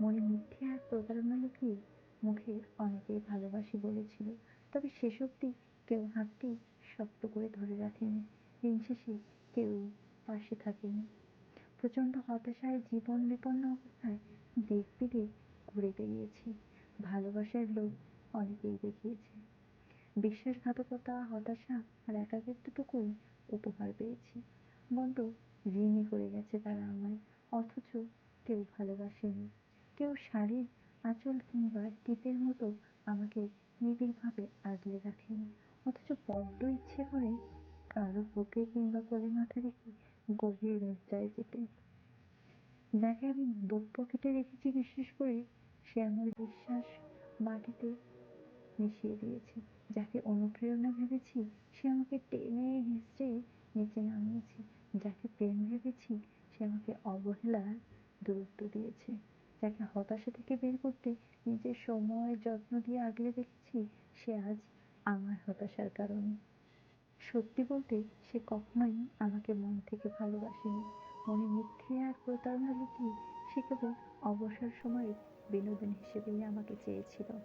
মনে মিথ্যে আর প্রতারণা লুকিয়ে মুখে অনেকেই ভালোবাসি বলেছিল, তবে সেসব দিক কেউ হাতটি শক্ত করে ধরে রাখেনি। দিন শেষে কেউ পাশে থাকেনি। প্রচন্ড হতাশায় জীবন বিপন্ন অবস্থায় দেখ বিদেশ ঘুরে বেরিয়েছি। ভালোবাসার লোভ অনেকেই দেখিয়েছে। বিশ্বাসঘাতকতা, হতাশা আর একাকিত্বটুকুই উপহার পেয়েছি। বড্ড ঋণী করে গেছে তারা আমায়, অথচ কেউ ভালোবাসেনি। কেউ শাড়ির আঁচল কিংবা টিপের মতো আমাকে নিবিড়ভাবে আগলে রাখেনি, অথচ বড্ড ইচ্ছে করে কারো বুকে কিংবা কোলে মাথা রেখে গভীর নিদ্রায় যেতে। যাকে আমি বুক পকেটে রেখেছি বিশ্বাস করে, সে আমার বিশ্বাস মাটিতে মিশিয়ে দিয়েছে। যাকে অনুপ্রেরণা ভেবেছি, সে আমাকে টেনে হেঁচড়ে নিচে নামিয়েছে। যাকে প্রেম ভেবেছি, সে আমাকে অবহেলার দূরত্ব দিয়েছে। যাকে হতাশা থেকে বের করতে নিজের সময় যত্ন দিয়ে আগলে রেখেছি, সে আজ আমার হতাশার কারণ। সত্যি বলতে, সে কখনোই আমাকে মন থেকে ভালোবাসেনি। মনে মিথ্যে আর প্রতারণা লুকিয়ে সে কেবল অবসর সময়ে বিনোদন হিসেবেই আমাকে চেয়েছিল।